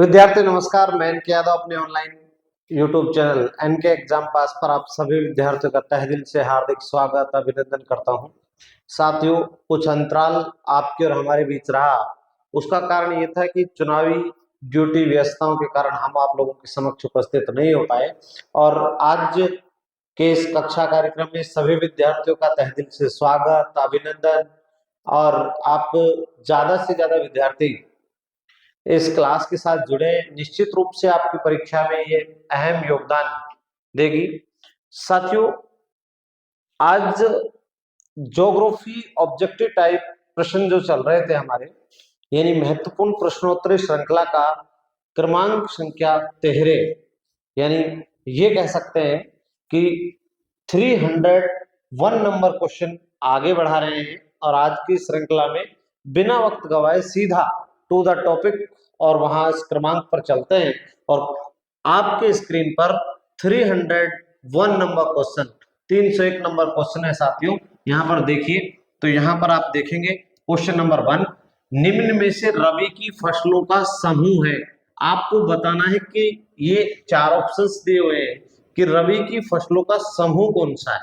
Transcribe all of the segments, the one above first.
विद्यार्थी नमस्कार, मैं एनके यादव अपने online YouTube channel NK exam pass पर आप सभी विद्यार्थियों का तहे दिल से हार्दिक स्वागत अभिनंदन करता हूं। साथियों, कुछ अंतराल आपके और हमारे बीच रहा, उसका कारण ये था कि चुनावी ड्यूटी व्यस्तताओं के कारण हम आप लोगों के समक्ष उपस्थित नहीं हो पाए। और आज के इस कक्षा कार्यक्रम में सभी विद्यार्थियों का तहे दिल से स्वागत अभिनंदन। और आप ज्यादा से ज्यादा विद्यार्थी इस क्लास के साथ जुड़े, निश्चित रूप से आपकी परीक्षा में ये अहम योगदान देगी। साथियों, आज ज्योग्राफी ऑब्जेक्टिव टाइप प्रश्न जो चल रहे थे हमारे, यानी महत्वपूर्ण प्रश्नोत्तरी श्रृंखला का क्रमांक संख्या 13, यानी ये कह सकते हैं कि 301 नंबर क्वेश्चन आगे बढ़ा रहे हैं। और आज की श्रृंखला में बिना वक्त गवाए सीधा टू द टॉपिक और वहां इस क्रमांक पर चलते हैं। और आपके स्क्रीन पर 301 नंबर क्वेश्चन, 301 नंबर क्वेश्चन है साथियों। यहाँ पर देखिए, तो यहाँ पर आप देखेंगे क्वेश्चन नंबर 1, निम्न में से रबी की फसलों का समूह है। आपको बताना है कि ये 4 ऑप्शंस दिए हुए हैं कि रबी की फसलों का समूह कौन सा है।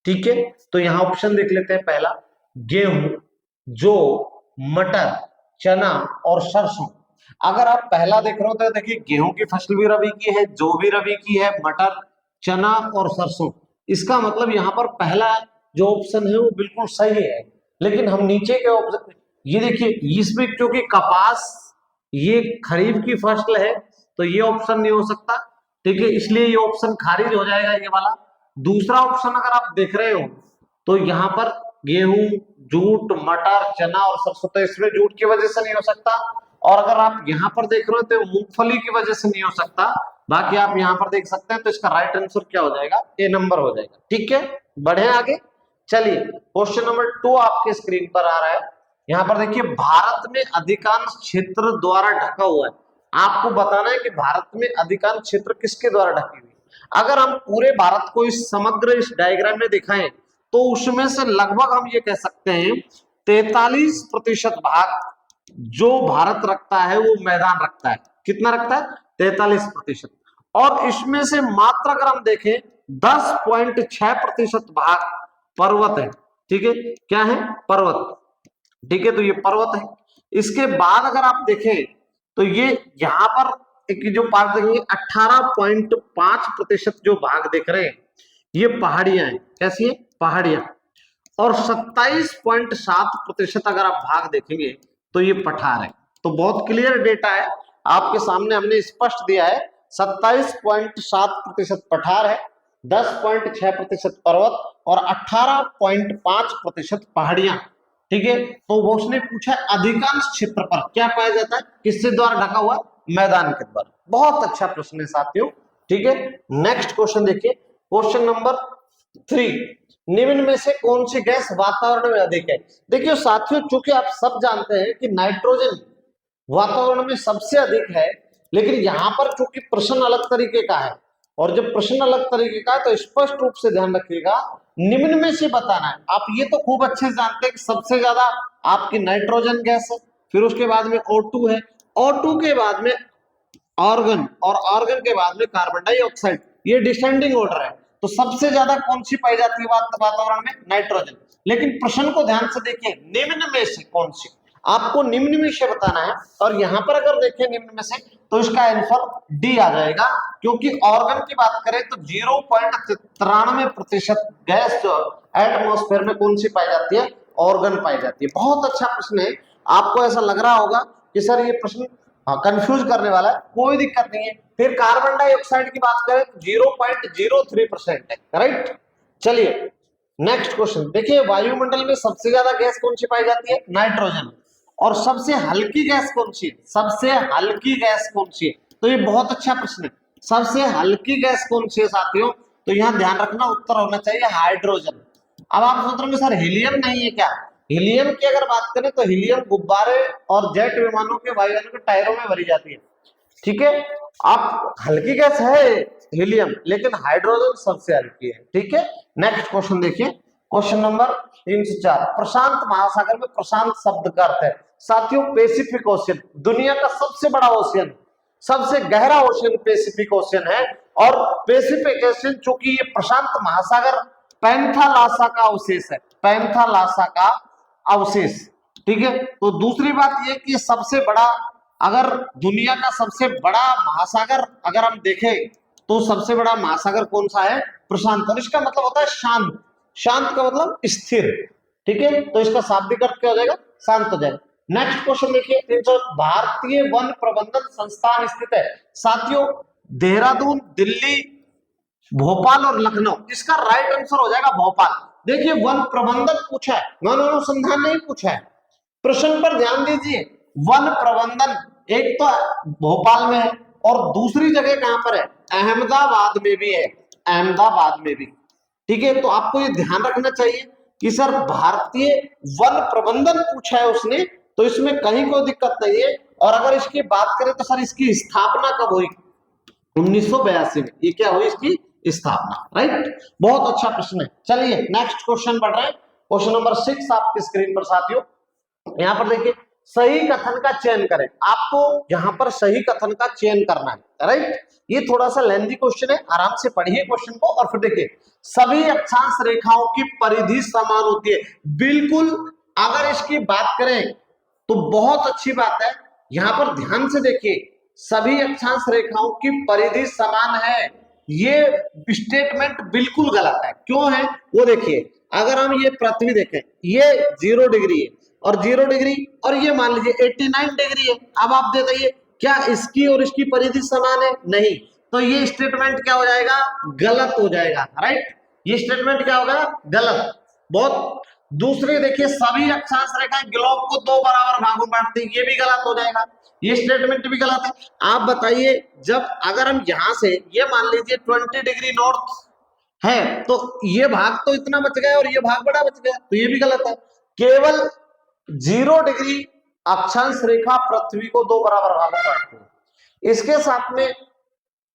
ठीक है, तो यहाँ ऑप्शन देख लेते हैं। पहला, गेहूं, जौ, मटर, चना और सरसों। अगर आप पहला देख रहे हो तो देखिए, गेहूं की फसल भी रबी की है, जौ भी रबी की है, मटर, चना और सरसों। इसका मतलब यहाँ पर पहला जो ऑप्शन है वो बिल्कुल सही है। लेकिन हम नीचे के ऑप्शन, ये देखिए, इसमें क्योंकि कपास ये खरीफ की फसल है तो ये ऑप्शन नहीं हो सकता। ठीक है, इसलिए ये ऑप्शन खारिज हो जाएगा, ये वाला। दूसरा ऑप्शन अगर आप देख रहे हो तो यहाँ पर गेहूं, जूट, मटर, चना और सरसों, तो इसमें जूट की वजह से नहीं हो सकता। और अगर आप यहाँ पर देख रहे हो तो मूंगफली की वजह से नहीं हो सकता। बाकी आप यहाँ पर देख सकते हैं, तो इसका राइट आंसर क्या हो जाएगा? ए नंबर हो जाएगा। ठीक है, बढ़े आगे। चलिए, क्वेश्चन नंबर 2 आपके स्क्रीन पर आ रहा है। यहाँ पर देखिए, भारत में अधिकांश क्षेत्र द्वारा ढका हुआ है। आपको बताना है कि भारत में अधिकांश क्षेत्र किसके द्वारा ढकी हुई है। अगर हम पूरे भारत को इस समग्र इस डायग्राम में दिखाएं तो उसमें से लगभग हम ये कह सकते हैं 43% भाग जो भारत रखता है वो मैदान रखता है। कितना रखता है? 43%। और इसमें से मात्र अगर हम देखें 10.6% भाग पर्वत है। ठीक है, क्या है? पर्वत। ठीक है, तो ये पर्वत है। इसके बाद अगर आप देखें तो ये यहाँ पर एक जो पार्ट देखेंगे, 18.5% जो भाग देख रहे हैं ये पहाड़ियां हैं। कैसी है? पहाड़ियां। और 27.7% अगर आप भाग देखेंगे तो ये पठार है। तो बहुत क्लियर डेटा है आपके सामने, हमने स्पष्ट दिया है। 27.7% पठार है, 10.6% पर्वत और 18.5% पहाड़ियां। ठीक है, तो वो उसने पूछा अधिकांश क्षेत्र पर क्या पाया जाता है, किससे द्वारा ढका हुआ? मैदान के द्वारा। बहुत अच्छा प्रश्न है साथियों। ठीक है, नेक्स्ट क्वेश्चन देखिए, क्वेश्चन नंबर 3, निम्न में से कौन सी गैस वातावरण में अधिक है? देखिए साथियों, चूंकि आप सब जानते हैं कि नाइट्रोजन वातावरण में सबसे अधिक है, लेकिन यहां पर चूंकि प्रश्न अलग तरीके का है, और जब प्रश्न अलग तरीके का है तो स्पष्ट रूप से ध्यान रखिएगा, निम्न में से बताना है। आप ये तो खूब अच्छे से जानते हैं कि सबसे ज्यादा आपकी नाइट्रोजन गैस है, फिर उसके बाद में O2 है, O2 के बाद में ऑर्गन, और ऑर्गन के बाद में कार्बन डाइऑक्साइड। ये डिसेंडिंग ऑर्डर है। तो सबसे ज्यादा कौन सी पाई जाती है वातावरण में? नाइट्रोजन। लेकिन प्रश्न को ध्यान से देखिए, निम्न में से कौन सी, आपको निम्न में से बताना है। और यहां पर अगर देखें निम्न में से, तो इसका आंसर डी आ जाएगा, क्योंकि ऑर्गन की बात करें तो 0.93% गैस जो एटमॉस्फेयर में कौन सी पाई जाती है? ऑर्गन पाई जाती है। बहुत अच्छा प्रश्न है। आपको ऐसा लग रहा होगा कि सर ये प्रश्न कंफ्यूज करने वाला है, कोई दिक्कत नहीं है। फिर कार्बन डाइऑक्साइड की बात करें तो 0.03% है। राइट, चलिए नेक्स्ट क्वेश्चन देखिए, वायुमंडल में सबसे ज्यादा गैस कौन सी पाई जाती है? नाइट्रोजन। और सबसे हल्की गैस कौन सी है? सबसे हल्की गैस कौन सी है? तो ये बहुत अच्छा प्रश्न है। सबसे हल्की गैस कौन सी है साथियों? तो यहां ध्यान रखना, उत्तर होना चाहिए हाइड्रोजन। अब आप सोच रहे हो सर हीलियम नहीं है क्या? हीलियम की अगर बात करें तो हीलियम गुब्बारे और जेट विमानों के वायुयानों के टायरों में भरी जाती है। ठीक है, आप हल्की गैस है हीलियम, लेकिन हाइड्रोजन सबसे हल्की है। ठीक है, नेक्स्ट क्वेश्चन देखिए, क्वेश्चन नंबर 304, प्रशांत महासागर में प्रशांत शब्द का अर्थ है? साथियों पैसिफिक ओशियन, दुनिया का सबसे बड़ा ओशियन। सबसे गहरा ओशन पैसिफिक ओशन है। और पैसिफिक ओशन चूंकि ये प्रशांत महासागर पैंथालासा का अवशेष है, पैंथालासा का अवशेष। ठीक है, तो दूसरी बात ये कि सबसे बड़ा, अगर दुनिया का सबसे बड़ा महासागर अगर हम देखें तो सबसे बड़ा महासागर कौन सा है? प्रशांत। और इसका मतलब होता है शांत, शांत का मतलब स्थिर। ठीक है, तो इसका शाब्दिक अर्थ क्या हो जाएगा? शांत हो जाएगा। नेक्स्ट क्वेश्चन देखिए, जो भारतीय वन प्रबंधन संस्थान स्थित है साथियों, देहरादून, दिल्ली, भोपाल और लखनऊ। इसका राइट आंसर हो जाएगा भोपाल। देखिए वन प्रबंधन पूछा है, वन अनुसंधान नहीं पूछा है। प्रश्न पर ध्यान दीजिए, वन प्रबंधन एक तो भोपाल में है और दूसरी जगह कहां पर है? अहमदाबाद में भी है, अहमदाबाद में भी। ठीक है, तो आपको ये ध्यान रखना चाहिए कि सर भारतीय वन प्रबंधन पूछा है उसने, तो इसमें कहीं कोई दिक्कत नहीं है। और अगर इसकी बात करें तो सर इसकी स्थापना कब हुई? 1982 में। ये क्या हुई? इसकी स्थापना। राइट, बहुत अच्छा प्रश्न है। चलिए नेक्स्ट क्वेश्चन बढ़ रहे हैं, क्वेश्चन नंबर 6 आपकी स्क्रीन पर साथियों। यहां पर देखिए, सही कथन का चयन करें। आपको यहां पर सही कथन का चयन करना है। राइट, ये थोड़ा सा लेंथी क्वेश्चन है, आराम से पढ़िए क्वेश्चन को। और फिर देखिए, सभी अक्षांश रेखाओं की परिधि समान होती है। बिल्कुल, अगर इसकी बात करें तो बहुत अच्छी बात है। यहां पर ध्यान से देखिए, सभी अक्षांश रेखाओं की परिधि समान है, ये स्टेटमेंट बिल्कुल गलत है। क्यों है वो देखिए, अगर हम ये पृथ्वी देखें, ये 0 डिग्री है और 0 डिग्री, और ये मान लीजिए 89 डिग्री है। अब आप बताइए क्या इसकी और इसकी परिधि समान है? नहीं, तो ये स्टेटमेंट क्या हो जाएगा? गलत हो जाएगा। राइट, ये स्टेटमेंट क्या होगा? गलत। बहुत। दूसरे देखिए, सभी अक्षांश रेखाएं ग्लोब को 2 बराबर भागों में बांटती है, ये भी गलत हो जाएगा, ये स्टेटमेंट भी गलत है। आप बताइए, जब अगर हम यहां से ये मान लीजिए 20 डिग्री नॉर्थ है, तो ये भाग तो इतना बच गया और ये भाग बड़ा बच गया, तो ये भी गलत है। केवल 0 डिग्री अक्षांश रेखा पृथ्वी को 2 बराबर भागों में बांटती है। इसके साथ में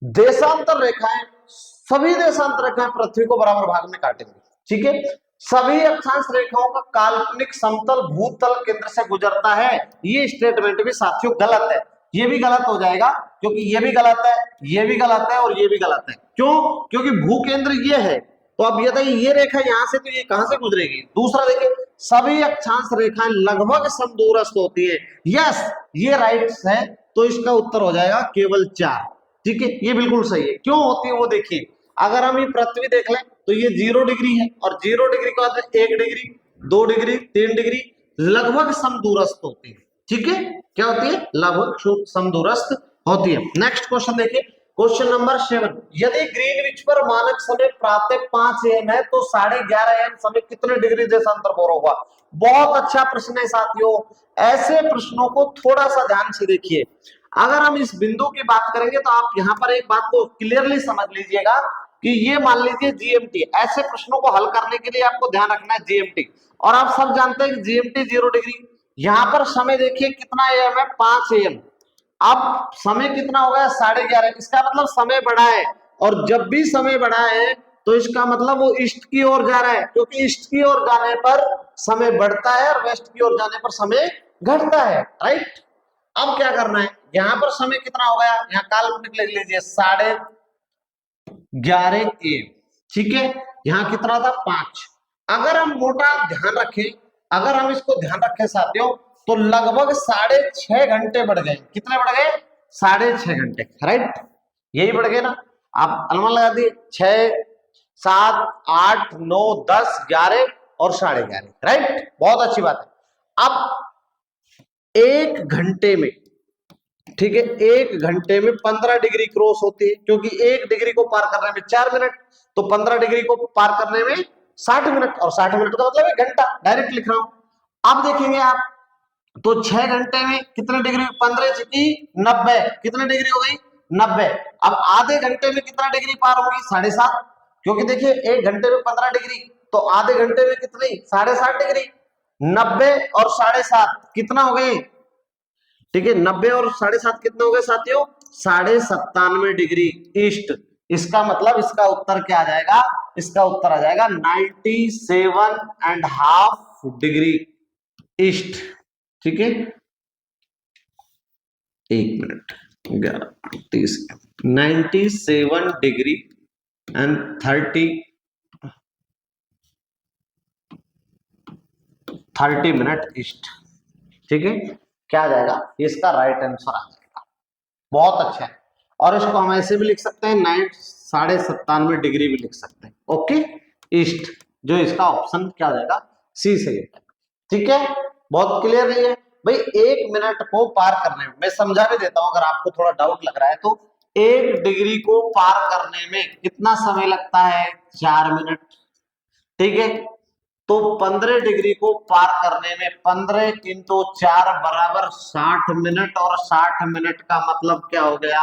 देशांतर रेखाएं, सभी देशांतर रेखाएं पृथ्वी को बराबर भाग में काटेंगे। ठीक है, सभी अक्षांश रेखाओं का काल्पनिक समतल भूतल केंद्र से गुजरता है, ये स्टेटमेंट भी साथियों गलत है। ये भी गलत हो जाएगा, क्योंकि ये भी गलत है, ये भी गलत है और ये भी गलत है। क्यों? क्योंकि भूकेंद्र ये है, तो अब ये रेखा यहां से, तो ये कहां से गुजरेगी? दूसरा देखिए, सभी अक्षांश रेखाएं लगभग समदूरस्थ होती है। यस, ये राइट है, तो इसका उत्तर हो जाएगा केवल 4। ठीक है, ये बिल्कुल सही है। क्यों होती है वो देखिए, अगर हम ये पृथ्वी देख लें तो ये 0 डिग्री है और 0 डिग्री के बाद 1 डिग्री, 2 डिग्री, 3 डिग्री, लगभग समदूरस्थ होती है। ठीक है, क्या होती है? लगभग समदूरस्थ होती है। नेक्स्ट क्वेश्चन देखिए, क्वेश्चन नंबर 7, यदि ग्रीनविच पर मानक समय प्रातः 5 AM है तो 11:30 AM समय कितने डिग्री देशांतर पर होगा? बहुत अच्छा प्रश्न है साथियों। ऐसे प्रश्नों को थोड़ा सा ध्यान से देखिए। अगर हम इस बिंदु की बात करेंगे तो आप यहाँ पर एक बात को क्लियरली समझ लीजिएगा कि ये मान लीजिए जीएमटी। ऐसे प्रश्नों को हल करने के लिए आपको ध्यान रखना है जीएमटी, और आप सब जानते हैं कि जीएमटी 0 डिग्री। यहाँ पर समय देखिए कितना AM है? 5 AM। अब समय कितना हो गया? 11:30। इसका मतलब समय बढ़ा है, और जब भी समय बढ़ा है तो इसका मतलब वो ईस्ट की ओर जा रहा है, क्योंकि ईस्ट की ओर जाने पर समय बढ़ता है और वेस्ट की ओर जाने पर समय घटता है। राइट, अब क्या करना है, यहां पर समय कितना हो गया? यहाँ काल्पनिक लिख लीजिए 11:30 AM। ठीक है, यहाँ कितना था? 5। अगर हम मोटा ध्यान रखें, अगर हम इसको ध्यान रखें साथियों, तो लगभग 6.5 घंटे बढ़ गए। कितने बढ़ गए? 6.5 घंटे। राइट, यही बढ़ गए ना। आप अनुमान लगा दिए, 6, 7, 8, 9, 10, 11 और 11:30। राइट, बहुत अच्छी बात है। अब 1 घंटे में, ठीक है, 1 घंटे में 15 डिग्री क्रॉस होती है, क्योंकि 1 डिग्री को पार करने में 4 मिनट, तो 15 डिग्री को पार करने में 60 मिनट, और 60 मिनट का मतलब 1 घंटा। डायरेक्ट लिख रहा हूं। अब देखेंगे आप, तो 6 घंटे में कितने डिग्री? 15 चिकी 90, कितने डिग्री हो गई? 90। अब आधे घंटे में कितना डिग्री पार होगी? 7.5, क्योंकि देखिए 1 घंटे में 15 डिग्री, तो आधे घंटे में कितनी? 7.5 डिग्री। 90 और 7.5 कितना हो गए? ठीक है, 90 और 7.5 कितने हो गए साथियों? 97.5 डिग्री ईस्ट। इसका मतलब इसका उत्तर क्या आ जाएगा? इसका उत्तर आ जाएगा 97.5 डिग्री ईस्ट। ठीक है, 1 minute. 11:30 97 degree and 30 minute east. ठीक है, क्या आ जाएगा, इसका राइट आंसर आ जाएगा। बहुत अच्छा है। और इसको हम ऐसे भी लिख सकते हैं 97.5 डिग्री भी लिख सकते हैं। ओके, ईस्ट, जो इसका ऑप्शन क्या आ जाएगा, सी सही है। ठीक है, बहुत क्लियरली है भाई। 1 मिनट को पार करने में, मैं समझा भी देता हूं अगर आपको थोड़ा डाउट लग रहा है तो। 1 डिग्री को पार करने में कितना समय लगता है, 4 मिनट। ठीक है, तो 15 डिग्री को पार करने में 15 × 4 बराबर 60 मिनट, और 60 मिनट का मतलब क्या हो गया,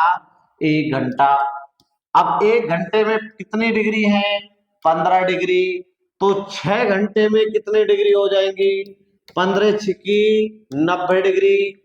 1 घंटा। अब 1 घंटे में कितनी डिग्री है, 15 डिग्री। तो 6 घंटे में कितनी डिग्री हो जाएंगी, 15 छिकी 90 डिग्री।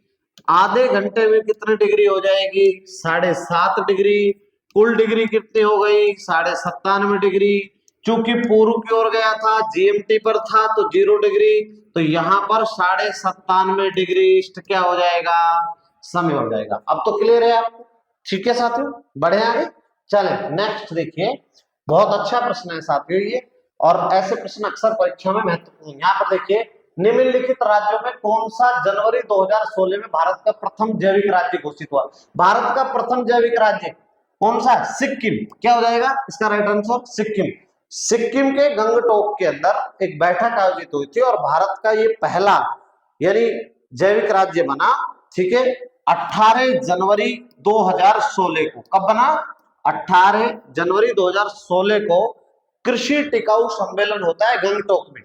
आधे घंटे में कितनी डिग्री हो जाएगी, 7.5 डिग्री। कुल डिग्री कितनी हो गई, 97.5 डिग्री। चूंकि पूर्व की ओर गया था, जीएमटी पर था, तो 0 डिग्री। तो यहां पर 97.5 डिग्री ईस्ट क्या हो जाएगा, समय हो जाएगा। अब तो क्लियर है आपको। ठीक है साथियों, बढ़े आगे चले। नेक्स्ट देखिए, बहुत अच्छा प्रश्न है साथियों ये, और ऐसे प्रश्न अक्सर परीक्षा में महत्वपूर्ण। यहाँ पर देखिए, निम्नलिखित राज्यों में कौन सा जनवरी 2016 में भारत का प्रथम जैविक राज्य घोषित हुआ। भारत का प्रथम जैविक राज्य कौन सा, सिक्किम। क्या हो जाएगा इसका राइट आंसर, सिक्किम। सिक्किम के गंगटोक के अंदर एक बैठक आयोजित हुई थी, और भारत का ये पहला यानी जैविक राज्य बना। ठीक है, 18 जनवरी 2016 को। कब बना, 18 जनवरी 2016 को कृषि टिकाऊ सम्मेलन होता है गंगटोक में।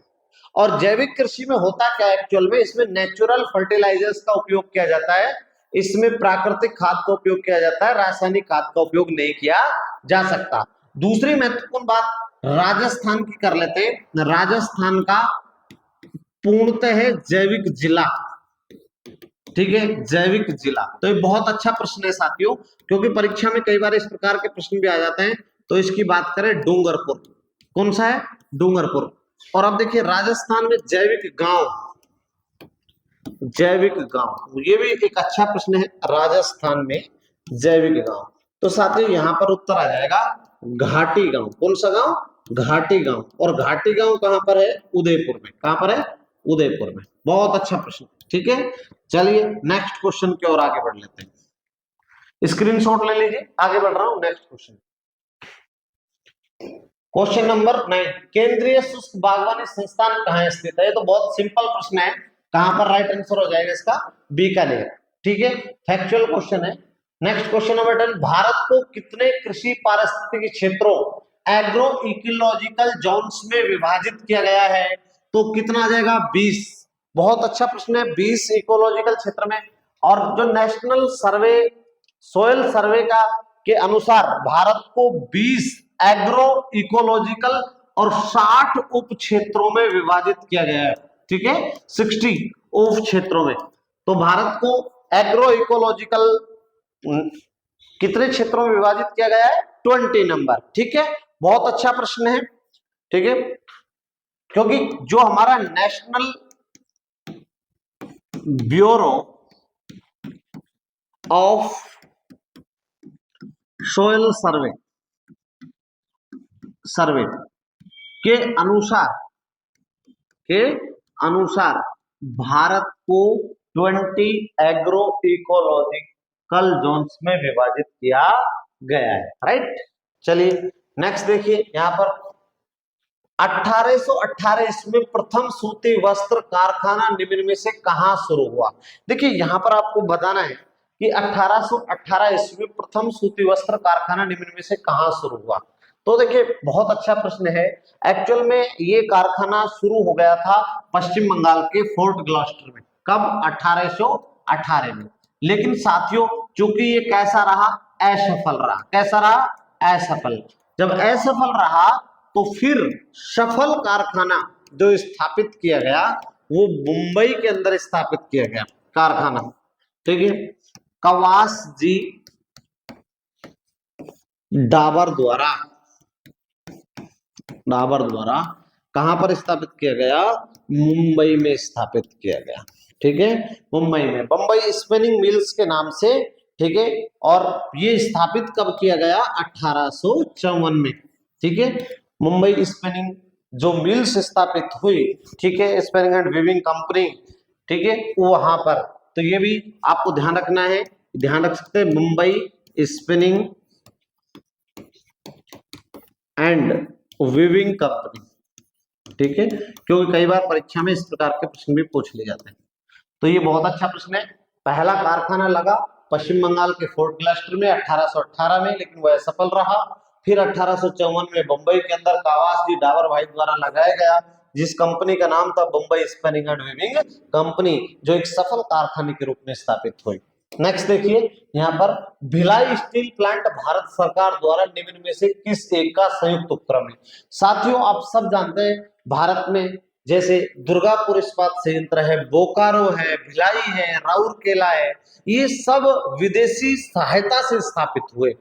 और जैविक कृषि में होता क्या एक्चुअल में, इसमें नेचुरल फर्टिलाइजर्स का उपयोग किया जाता है, इसमें प्राकृतिक खाद का उपयोग किया जाता है, रासायनिक खाद का उपयोग नहीं किया जा सकता। दूसरी महत्वपूर्ण बात राजस्थान की कर लेते हैं। राजस्थान का पूर्णतः जैविक जिला, ठीक है, जैविक जिला। तो ये बहुत अच्छा प्रश्न है साथियों, क्योंकि परीक्षा में कई बार इस प्रकार के प्रश्न भी आ जाते हैं। तो इसकी बात करें, डूंगरपुर। कौन सा है, डूंगरपुर। और अब देखिए, राजस्थान में जैविक गांव, जैविक गांव, ये भी एक अच्छा प्रश्न है, राजस्थान में जैविक गांव। तो साथियों यहां पर उत्तर आ जाएगा घाटी गांव। कौन सा गांव, घाटी गांव। और घाटी गांव कहां पर है, उदयपुर में। कहां पर है, उदयपुर में। बहुत अच्छा प्रश्न। ठीक है, चलिए नेक्स्ट क्वेश्चन की ओर आगे बढ़ लेते हैं। स्क्रीनशॉट ले लीजिए, आगे बढ़ रहा हूं। नेक्स्ट क्वेश्चन, क्वेश्चन नंबर 9, केंद्रीय शुष्क बागवानी संस्थान कहां स्थित है। तो बहुत सिंपल प्रश्न है, कहां पर राइट आंसर हो जाएगा इसका, बीकानेर। ठीक है, फैक्चुअल क्वेश्चन है। नेक्स्ट क्वेश्चन नंबर 10, भारत को कितने कृषि पारिस्थितिकी क्षेत्रों, एग्रो इकोलॉजिकल जोन्स में विभाजित किया गया है। तो कितना आ जाएगा, 20। बहुत अच्छा प्रश्न है, 20 इकोलॉजिकल क्षेत्र में। और जो नेशनल सर्वे, सोयल सर्वे का के अनुसार भारत को 20 एग्रो इकोलॉजिकल और 60 उप क्षेत्रों में विभाजित किया गया है। ठीक है, 60 उप क्षेत्रों में। तो भारत को एग्रो इकोलॉजिकल कितने क्षेत्रों में विभाजित किया गया है, 20 नंबर। ठीक है, बहुत अच्छा प्रश्न है। ठीक है, क्योंकि जो हमारा नेशनल ब्यूरो ऑफ सोयल सर्वे के अनुसार भारत को 20 एग्रो इकोलॉजिकल जोन्स में विभाजित किया गया है। राइट, चलिए नेक्स्ट देखिए, यहां पर 1818 ईस्वी में प्रथम सूती वस्त्र कारखाना निम्न में से कहां शुरू हुआ। देखिए यहां पर आपको बताना है कि 1818 ईस्वी में प्रथम सूती वस्त्र कारखाना निम्न में से कहां शुरू हुआ। तो देखिए बहुत अच्छा प्रश्न है। एक्चुअल में ये कारखाना शुरू हो गया था पश्चिम बंगाल के फोर्ट ग्लॉस्टर में। कब, 1818 में। लेकिन साथियों चूंकि ये कैसा रहा, असफल रहा। कैसा रहा, असफल। जब असफल रहा तो फिर सफल कारखाना जो स्थापित किया गया वो मुंबई के अंदर स्थापित किया गया कारखाना। ठीक है, कवास जी डाबर द्वारा कहां पर स्थापित किया गया, मुंबई में स्थापित किया गया। ठीक है, मुंबई में बंबई स्पिनिंग मिल्स के नाम से ठीक है। और ये स्थापित कब किया गया? 1854 में, ठीक है। मुंबई स्पिनिंग जो मिल्स स्थापित हुई, ठीक है, स्पिनिंग एंड वीविंग कंपनी, ठीक है, वहां पर। तो ये भी आपको ध्यान रखना है, ध्यान रख सकते हैं, Mumbai spinning and weaving company, ठीक है, क्योंकि कई बार परीक्षा में इस प्रकार के प्रश्न भी पूछ लिए जाते हैं। तो ये बहुत अच्छा प्रश्न है। पहला कारखाना लगा पश्चिम बंगाल के फोर्ट क्लस्टर में 1818 में, लेकिन वह सफल रहा। फिर 1854 में बंबई के अंदर कावास जी डावर भाई द्वारा लगाया गया, जिस कंपनी का नाम था Bombay spinning and weaving company, जो एक सफल कारखाने के रूप में स्थापित हुई। नेक्स्ट देखिए यहाँ पर, भिलाई स्टील प्लांट भारत सरकार द्वारा निम्न में से किस एक का संयुक्त उपक्रम है? साथियों आप सब जानते हैं भारत में जैसे दुर्गापुर इस्पात संयंत्र है, बोकारो है, भिलाई है, राउरकेला है, ये सब विदेशी सहायता से स्थापित हुए।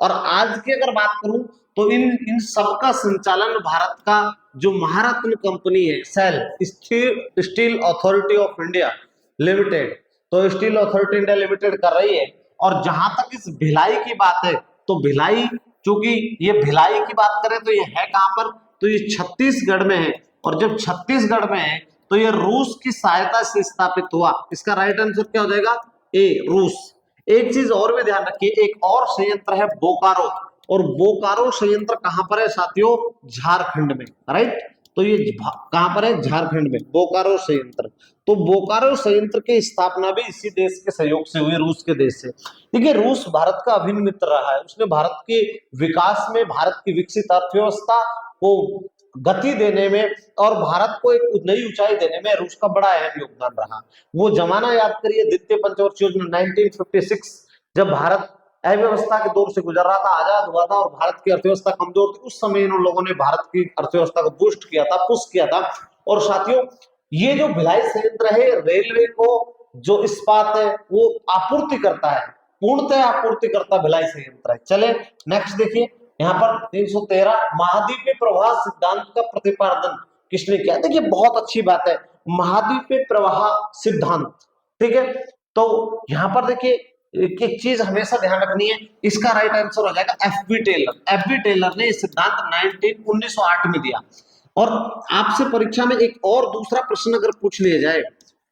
और आज की अगर बात करूं तो इन सब का संचालन भारत का जो महारत्न कंपनी है SAIL, steel authority of India limited, तो स्टील अथॉरिटी इंडिया लिमिटेड कर रही है। और जहां तक इस भिलाई की बात है, तो भिलाई, चूंकि ये भिलाई की बात करें तो ये है कहां पर? तो ये छत्तीसगढ़ में है। और जब छत्तीसगढ़ में है तो ये रूस की सहायता से स्थापित हुआ। इसका राइट आंसर क्या हो जाएगा? ए, रूस। एक चीज और भी ध्यान रखिए, एक और संयंत्र है बोकारो, और बोकारो संयंत्र कहां पर है साथियों? झारखंड में, राइट। तो ये कहां पर है? झारखंड में, बोकारो संयंत्र। तो बोकारो संयंत्र की स्थापना भी इसी देश के सहयोग से हुई, रूस के देश से। देखिए रूस भारत का अभिन्न मित्र रहा है, उसने भारत के विकास में, भारत की विकसित अर्थव्यवस्था को गति देने में और भारत को एक नई ऊंचाई देने में रूस का बड़ा अहम योगदान रहा। वो जमाना याद करिए, द्वितीय पंचवर्षीय योजना 1956, जब भारत अव्यवस्था के दौर से गुजर रहा था, आजाद हुआ था और भारत की अर्थव्यवस्था कमजोर थी, उस समय इन लोगों ने भारत की अर्थव्यवस्था को बूस्ट किया था, पुश किया था। और साथियों ये जो भिलाई संयंत्र है, रेलवे को जो इस्पात है वो आपूर्ति करता है, पूर्णतः आपूर्ति करता भिलाई संयंत्र है। चले नेक्स्ट देखिए यहाँ पर 313, महाद्वीपीय प्रवाह सिद्धांत का प्रतिपादन किसने किया? देखिए बहुत अच्छी बात है, महाद्वीपीय प्रवाह सिद्धांत, ठीक है। तो यहाँ पर देखिए एक चीज हमेशा ध्यान रखनी है, इसका राइट आंसर हो जाएगा F B Taylor. F B Taylor ने यह सिद्धांत 1908 में दिया। और आपसे परीक्षा में एक और दूसरा प्रश्न अगर पूछ लिया जाए,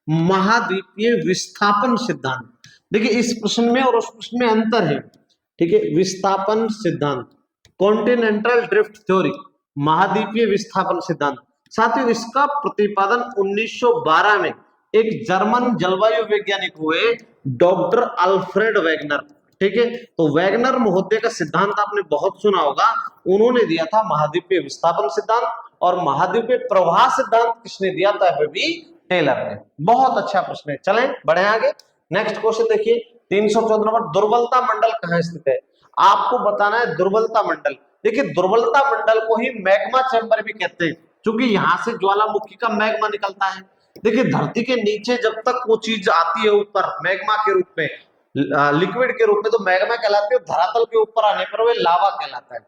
महाद्वीपीय विस्थापन सिद्धांत, देखिए इस प्रश्न में और उस प्रश्न में अंतर है, ठीक है। विस्थापन सिद्धांत, कॉन्टिनेंटल ड्रिफ्ट थ्योरी, महाद्वीपीय विस्थापन सिद्धांत, साथियों इसका प्रतिपादन 1912 में एक जर्मन जलवायु वैज्ञानिक हुए, डॉक्टर अल्फ्रेड वैगनर, ठीक है। तो वैगनर महोदय का सिद्धांत आपने बहुत सुना होगा, उन्होंने दिया था महाद्वीपीय विस्थापन सिद्धांत। और महाद्वीपीय प्रवाह सिद्धांत किसने दिया था? एफ बी टेलर ने। बहुत अच्छा प्रश्न है, चलें बढ़े आगे। नेक्स्ट क्वेश्चन देखिए 314 नंबर, दुर्बलता मंडल कहां स्थित है? आपको बताना है दुर्बलता मंडल। देखिए दुर्बलता मंडल को ही मैग्मा चैम्बर भी कहते हैं, क्योंकि यहां से ज्वालामुखी का मैग्मा निकलता है। देखिए धरती के नीचे जब तक वो चीज आती है ऊपर मैग्मा के रूप में, लिक्विड के रूप में, तो मैग्मा कहलाती है, धरातल के ऊपर आने पर वे लावा कहलाता है।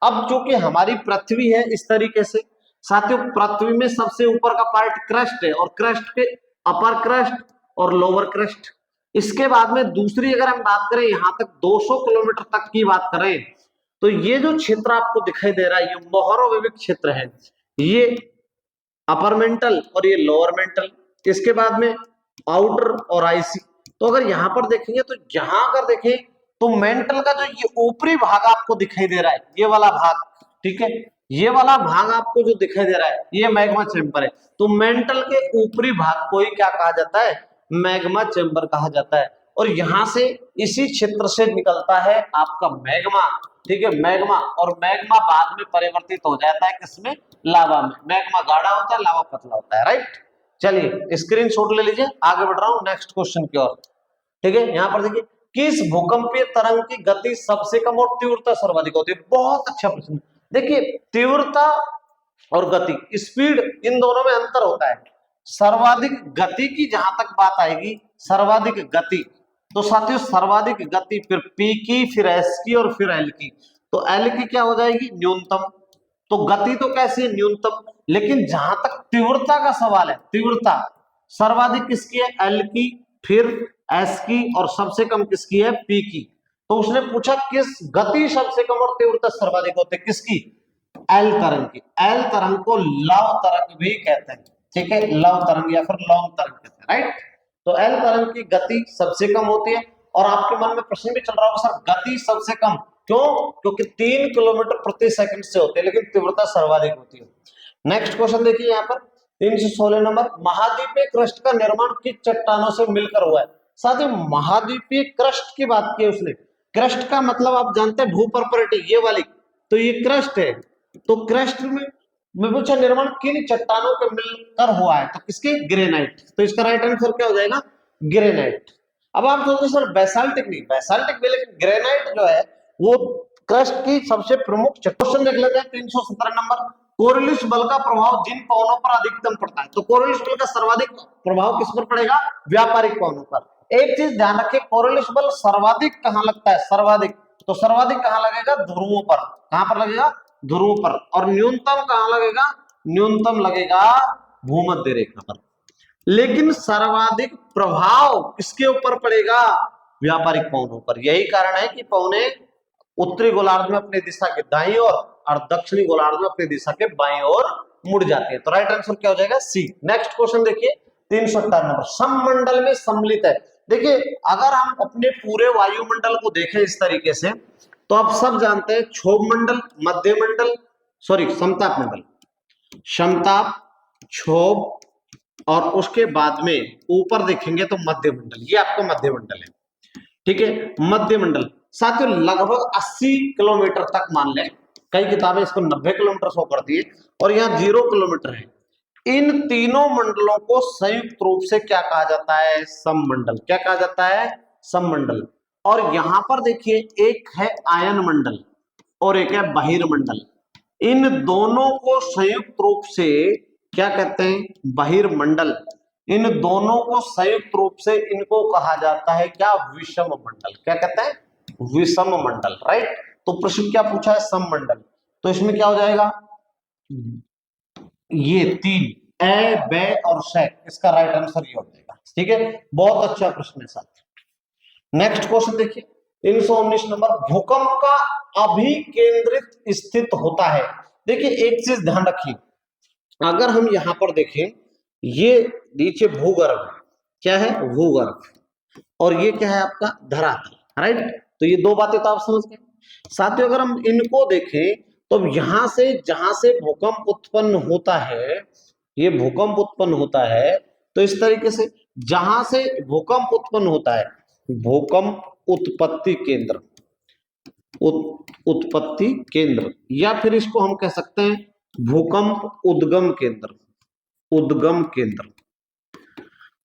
अब चूंकि हमारी पृथ्वी है इस तरीके से, साथियों पृथ्वी में सबसे ऊपर का पार्ट क्रस्ट है, और क्रस्ट के अपर क्रस्ट और लोअर क्रस्ट। इसके बाद में दूसरी अगर हम बात करें, यहां तक 200 किलोमीटर तक की बात करें, तो ये जो क्षेत्र आपको दिखाई दे रहा है, ये मोहरोविविक क्षेत्र है, ये अपर मेंटल और ये लोअर मेंटल। इसके बाद में आउटर और आईसी। तो अगर यहां पर देखेंगे, तो यहां अगर देखें तो मेंटल का जो ये ऊपरी भाग आपको दिखाई दे रहा है, ये वाला भाग, ठीक है, ये वाला भाग आपको जो दिखाई दे रहा है, ये मैग्मा चैम्बर है। तो मेंटल के ऊपरी भाग को ही क्या कहा जाता है? मैग्मा चैम्बर कहा जाता है। और यहां से इसी क्षेत्र से निकलता है आपका मैग्मा, ठीक है, मैग्मा। और मैग्मा बाद में परिवर्तित हो जाता है किसमें? लावा में। मैग्मा गाढ़ा होता है, लावा पतला होता है, राइट। चलिए स्क्रीनशॉट ले लीजिए, आगे बढ़ रहा हूं नेक्स्ट क्वेश्चन की ओर, ठीक है। यहां पर देखिए, किस भूकंपीय तरंग की गति सबसे कम और तीव्रता सर्वाधिक होती है? बहुत अच्छा प्रश्न। देखिए तीव्रता और गति, स्पीड, इन दोनों में अंतर होता है। सर्वाधिक गति की जहां तक बात आएगी, सर्वाधिक गति, तो साथियों सर्वाधिक गति फिर पी की, फिर एस की और फिर एल की। तो एल की क्या हो जाएगी? न्यूनतम। तो गति तो कैसी है? न्यूनतम। लेकिन जहां तक तीव्रता का सवाल है, तीव्रता सर्वाधिक किसकी है? एल की, फिर एस की, और सबसे कम किसकी है, पी की। तो उसने पूछा किस गति सबसे कम और तीव्रता सर्वाधिक होते, किसकी, एल तरंग की। एल तरंग को लव तरंग भी कहते हैं, ठीक है, लव तरंग या फिर लॉन्ग तरंग कहते हैं, राइट। तो एल तरंग की गति सबसे कम होती है। और आपके मन में प्रश्न भी चल रहा होगा, सर गति सबसे कम क्यों, क्योंकि 3 किलोमीटर प्रति सेकंड से होते हैं, लेकिन तीव्रता सर्वाधिक होती है। नेक्स्ट क्वेश्चन देखिए यहाँ पर 316 नंबर, महाद्वीपीय क्रस्ट का निर्माण किस चट्टानों से मिलकर हुआ है। साथ ही महाद्वीपीय क्रस्ट की बात की उसने। क्रस्ट का मतलब आप जानते हैं भूपर्परिटी, ये वाली, तो ये क्रस्ट है। तो क्रस्ट में पूछा निर्माण किन चट्टानों के मिलकर हुआ है, तो किसके, ग्रेनाइट। तो इसका राइट आंसर क्या हो जाएगा, ग्रेनाइट। अब आप सोचते सर बेसाल्टिक नहीं, बेसाल्टिक भी, लेकिन ग्रेनाइट जो है वो क्रस्ट की सबसे प्रमुख। क्वेश्चन देख लेते हैं 317 नंबर, कोरिलिस बल का प्रभाव जिन पवनों पर अधिकतम पड़ता है। तो कोरिलिस बल का सर्वाधिक प्रभाव किस पर पड़ेगा, व्यापारिक पवनों पर। एक चीज ध्यान रखिए, कोरिलिस बल सर्वाधिक कहां लगता है, सर्वाधिक, तो सर्वाधिक कहां लगेगा, ध्रुवों पर। कहां पर लगेगा, ध्रुवों पर। और न्यूनतम कहां लगेगा, न्यूनतम लगेगा भूमध्य रेखा पर। लेकिन सर्वाधिक प्रभाव किसके ऊपर पड़ेगा, व्यापारिक पवनों पर। यही कारण है कि पवने उत्तरी गोलार्ध में अपनी दिशा के दाईं ओर और दक्षिणी गोलार्ध में अपनी दिशा के बाईं ओर मुड़ जाती है। तो राइट आंसर क्या हो जाएगा, सी। नेक्स्ट क्वेश्चन देखिए 358 नंबर, सममंडल में सम्मिलित है। देखिए अगर हम अपने पूरे वायुमंडल को देखें इस तरीके से, तो आप सब जानते हैं क्षोभ मंडल, मध्य मंडल, सॉरी समताप मंडल, समताप, क्षोभ, और उसके बाद में ऊपर देखेंगे तो मध्य मंडल, ये आपका मध्य मंडल है, ठीक है, मध्य मंडल। साथियों लगभग 80 किलोमीटर तक मान लें, कई किताबें इसको 90 किलोमीटर शो करती है, और यहाँ 0 किलोमीटर है। इन तीनों मंडलों को संयुक्त रूप से क्या कहा जाता है, सममंडल। क्या कहा जाता है, सममंडल। और यहां पर देखिए एक है आयन मंडल और एक है बहिर्मंडल। इन दोनों को संयुक्त रूप से क्या कहते हैं, बहिर्मंडल। इन दोनों को संयुक्त रूप से इनको कहा जाता है क्या, विषम मंडल। क्या कहते हैं, विषम मंडल, राइट। तो प्रश्न क्या पूछा है, सममंडल। तो इसमें क्या हो जाएगा, ये 3 ए, बे और से, इसका राइट आंसर ये हो जाएगा, ठीक है। बहुत अच्छा प्रश्न है साथ। नेक्स्ट क्वेश्चन देखिए 319 नंबर, भूकंप का अभिकेंद्रित स्थित होता है। देखिए एक चीज ध्यान रखिए, अगर हम यहां पर देखें, ये नीचे भूगर्भ, क्या है, भूगर्भ, और ये क्या है आपका धरातल, राइट। तो ये दो बातें तो आप समझ गए। साथियों अगर हम इनको देखें, तो यहां से जहां से भूकंप उत्पन्न होता है, ये भूकंप उत्पन्न होता है, तो इस तरीके से जहां से भूकंप उत्पन्न होता है, भूकंप उत्पत्ति केंद्र, उत्पत्ति केंद्र, या फिर इसको हम कह सकते हैं भूकंप उद्गम केंद्र, उद्गम केंद्र।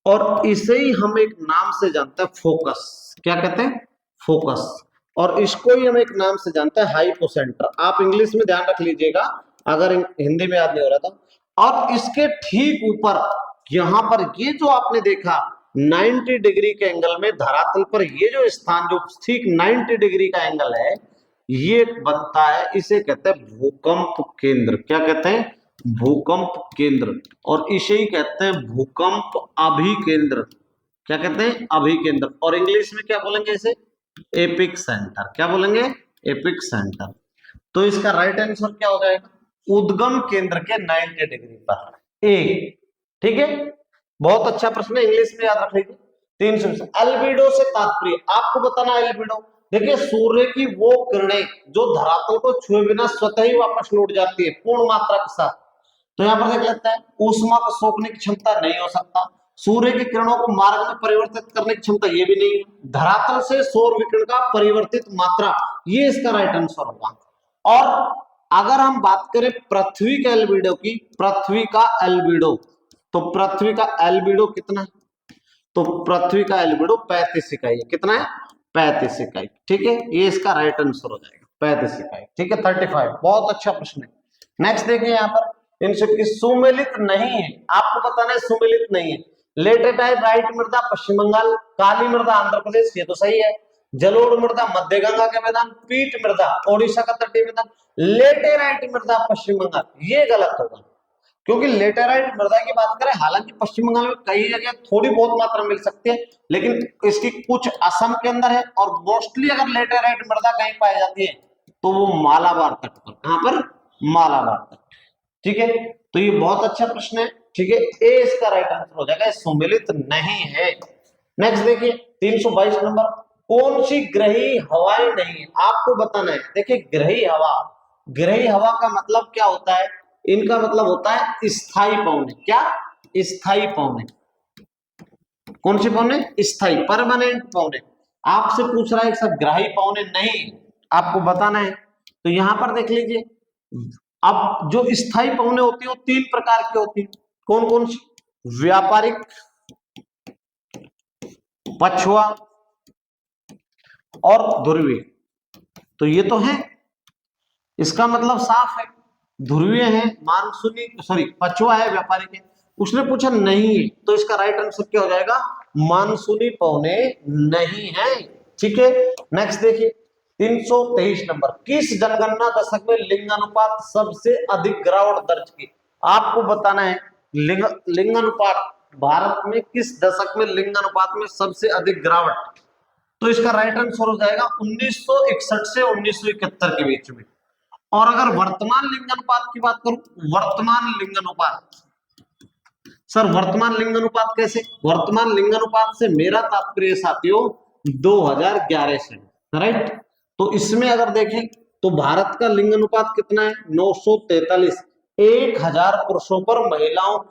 और इसे ही हम एक नाम से जानते हैं फोकस। क्या कहते हैं, फोकस। और इसको ही हम एक नाम से जानते हैं हाइपोसेंटर। आप इंग्लिश में ध्यान रख लीजिएगा अगर हिंदी में याद नहीं हो रहा था। और इसके ठीक ऊपर यहां पर ये जो आपने देखा 90 डिग्री के एंगल में धरातल पर ये जो स्थान जो ठीक 90 डिग्री का एंगल है, ये बनता है, इसे कहते हैं भूकंप केंद्र। क्या कहते हैं, भूकंप केंद्र। और इसे ही कहते हैं भूकंप अभिकेंद्र। क्या कहते हैं, अभिकेंद्र। और इंग्लिश में क्या बोलेंगे इसे, एपिक सेंटर। क्या बोलेंगे, एपिक सेंटर। तो इसका राइट आंसर क्या हो जाएगा, उद्गम केंद्र के 90 डिग्री पर, ए, ठीक है। बहुत अच्छा प्रश्न है, इंग्लिश में याद रख लीजिए। 300 एल्बिडो से तात्पर्य आपको बताना। एल्बिडो देखिए सूर्य की वो किरणें जो धरातल को छुए बिना स्वतः ही वापस लौट जाती है पूर्ण मात्रा के साथ। तो यहाँ पर देख लेते हैं, ऊष्मा को सोखने की क्षमता नहीं हो सकता, सूर्य की किरणों को मार्ग में परिवर्तित करने की क्षमता ये भी नहीं, धरातल से सौर विकिरण का परिवर्तित मात्रा, ये इसका राइट आंसर होगा। और अगर हम बात करें पृथ्वी का एल्बिडो की, पृथ्वी का एल्बिडो, तो पृथ्वी का एल्बिडो कितना है, तो पृथ्वी का एल्बिडो 35 इकाई है। कितना है, 35 इकाई, ठीक है। ये इसका राइट आंसर हो जाएगा 35 इकाई, ठीक है। 35, बहुत अच्छा प्रश्न है। नेक्स्ट देखिए यहाँ पर इनसे सुमेलित नहीं है, आपको बताना है सुमेलित नहीं है। लेटेटाइट राइट मृदा पश्चिम बंगाल, काली मृदा आंध्र प्रदेश, ये तो सही है। जलोढ़ मृदा मध्य गंगा के मैदान, पीट मृदा ओडिशा का तटीय मैदान, लेटेराइट मृदा पश्चिम बंगाल, ये गलत होगा। क्योंकि लेटेराइट मृदा की बात करें, हालांकि पश्चिम बंगाल में कई जगह थोड़ी बहुत मात्रा मिल सकती है, लेकिन इसकी कुछ असम के अंदर है, और मोस्टली अगर लेटेराइट मृदा कहीं पाई जाती है तो वो मालाबार तट पर। कहां पर? मालाबार तट। ठीक है, तो ये बहुत अच्छा प्रश्न है। ठीक है, ए इसका राइट आंसर हो जाएगा, सम्मिलित नहीं है। नेक्स्ट देखिए 322 नंबर, कौन सी ग्रही हवाएं नहीं है, आपको बताना है। देखिए ग्रही हवा, ग्रही हवा का मतलब क्या होता है? इनका मतलब होता है स्थायी पवने। क्या? स्थायी पवने। कौन सी पवने? स्थायी, परमानेंट पवने। आपसे पूछ रहा है सर ग्राही पवने नहीं, आपको बताना है। तो यहां पर देख लीजिए, अब जो स्थायी पवने होती है वो तीन प्रकार की होती है। कौन कौन सी? व्यापारिक, पछुआ और ध्रुवीय। तो ये तो है, इसका मतलब साफ है, ध्रुवीय है, मानसूनी, सॉरी पछुआ है, व्यापारिक है। उसने पूछा नहीं है, तो इसका राइट आंसर क्या हो जाएगा? मानसूनी पवने नहीं है। ठीक है, नेक्स्ट देखिए 323 नंबर, किस जनगणना दशक में लिंगानुपात सबसे अधिक गिरावट दर्ज की? आपको बताना है लिंगानुपात भारत में किस दशक में लिंगानुपात में सबसे अधिक गिरावट। तो इसका राइट आंसर हो जाएगा 1961 से 1971 के बीच में। और अगर वर्तमान लिंगानुपात की बात करूं, वर्तमान लिंगानुपात, सर वर्तमान लिंगानुपात कैसे? वर्तमान लिंगानुपात से मेरा तात्पर्य साथियों 2011 से, राइट। तो इसमें अगर देखें तो भारत का लिंगानुपात कितना है? 943। 1000 पुरुषों पर महिलाओं की